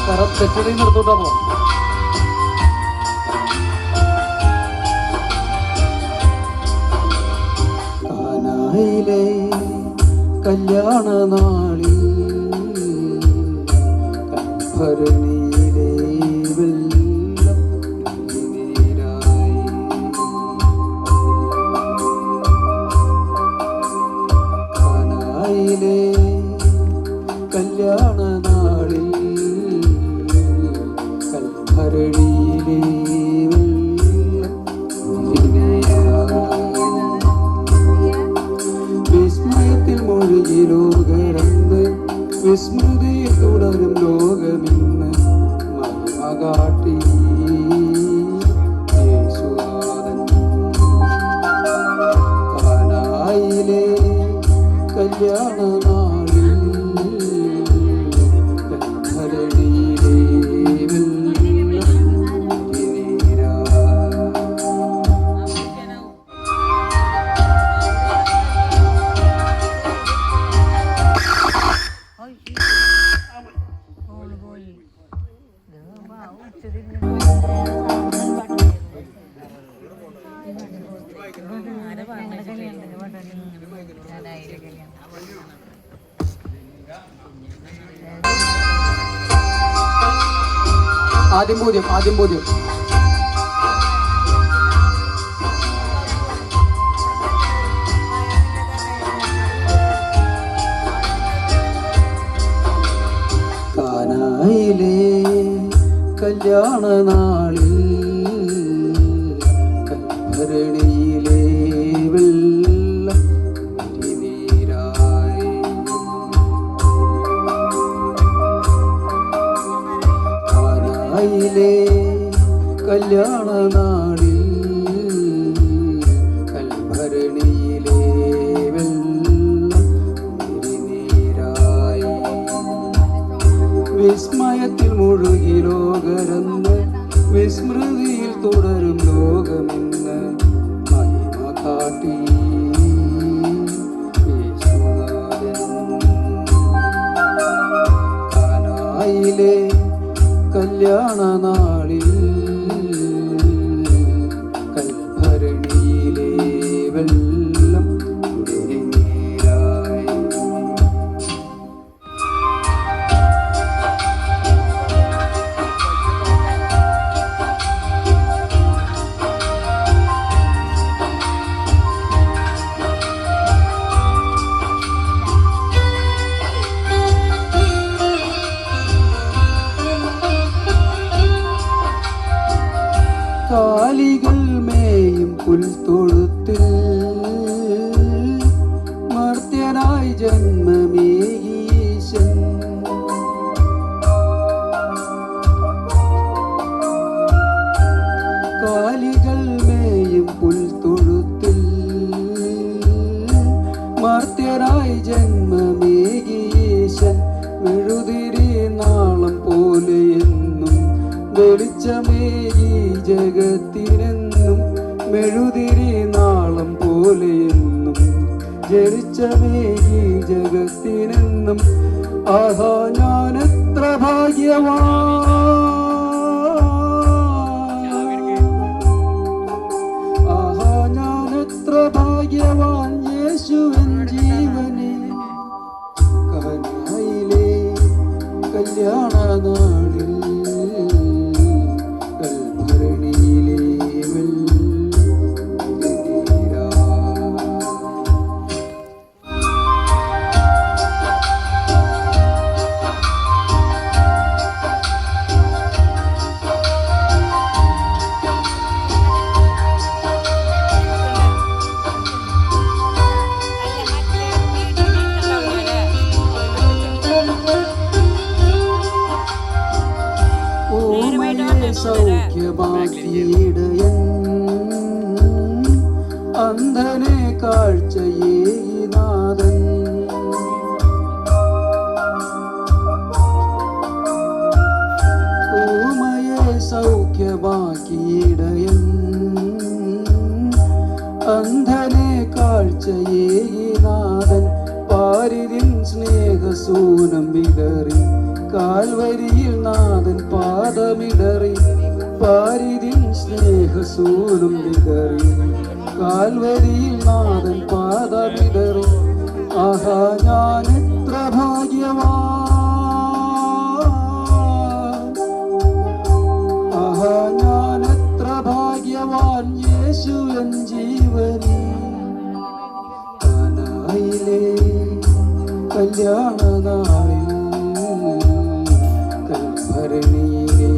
തെറ്റടി നിർത്തോട്ടാ പോ. കാനായിലെ കല്യാണ നാളിൽ കൽഭരണിയിലെ വെള്ളം നീരായി. കാനായിലെ കല്യാണ നാളിൽ കൽഭരണിയിലെ വിസ്മയത്തിൽ മൊഴിയിൽ ലോകരന്ന് വിസ്മൃതിയിൽ തുടരും ലോകമിന്ന് മഹിമ കാട്ടി യേശുനാഥൻ. കാനായിലെ കല്യാണ നാളിൽ കൽഭരണിയിലെ ആദ്യം ബോധ്യം കാനായിലെ കല്യാണ നാളിൽ കൽഭരണിയിലെ വെള്ളം നീരായി. കാനായിലെ കല്യാണ നാളിൽ കൽഭരണിയിലെ വെള്ളം നീരായി. വിസ്മയത്തിൽ മുഴുകി ലോകരന്ന് വിസ്മൃതിയിൽ തുടരും ലോകമിന്ന് മഹിമ കാട്ടി യേശുനാഥൻ. കാനായിലെ കല്യാണ നാളിൽ കൽഭരണിയിലെ വെള്ളം നീരായി. കാലികൾ മേയും പുൽത്തൊഴുത്തിൽ മർത്യനായി ജന്മമേകീശൻ. കാലികൾ മേയും പുൽത്തൊഴുത്തിൽ മർത്യനായി ജന്മമേകീശൻ. മെഴുതിരി നാളം പോലെയെന്നും വെളിച്ചമേകി ജഗത്തിനെന്നും മെഴുതിരി നാളം പോലെയെന്നും ജനിച്ചമേകി ജഗത്തിനെന്നും. ആഹാ ഞാനെത്ര ഭാഗ്യവാൻ യേശുവൻ ജീവനെ. കാനായിലെ കല്യാണ നാളിൽ കൽഭരണിയിലെ വെള്ളം നീരായി. സൗഖ്യമാക്കിയിടയൻ അന്ധനെ കാഴ്ചയേനാഥൻ. ഊമയെ സൗഖ്യമാക്കിയിടയൻ അന്ധനെ കാഴ്ചയേനാഥൻ. പാരിതിൻ സ്നേഹസൂനം വിതറി കാൽവരിയിൽ നാഥൻ പാദമിടറി പാരിതിൻ സ്നേഹസൂലും വിതറി കാൽവരിയിൽ നാഥൻ പാദമിടറി ആഹാ ഞാൻ എത്ര ഭാഗ്യവാൻ ആഹാ ഞാൻ എത്ര ഭാഗ്യവാൻ യേശു എൻ ജീവനി കാനായിലെ കല്യാണ നാളിൽ കൽഭരണിയിലെ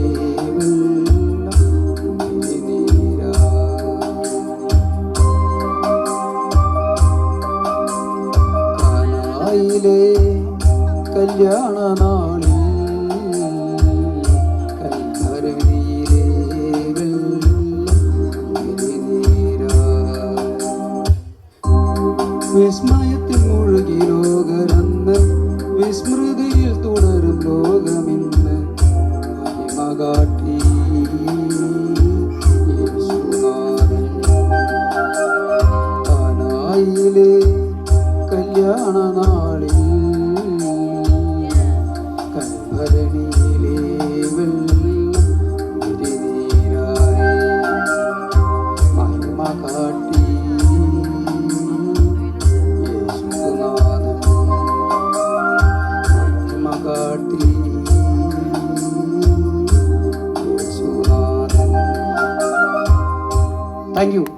കാനായിലെ കല്യാണ നാളിൽ കൽഭരണിയിലെ വിസ്മയത്തിൽ മുഴുകി ലോകരന്ന് വിസ്മൃതിയിൽ തുടരും ലോകമിന്ന് മഹിമ കാട്ടി യേശുനാഥൻ കാനായിലെ കല്യാണ നാളിൽ കൽഭരണിയിലെ വെള്ളീരായി മഹിമ കാട്ടി Thank you.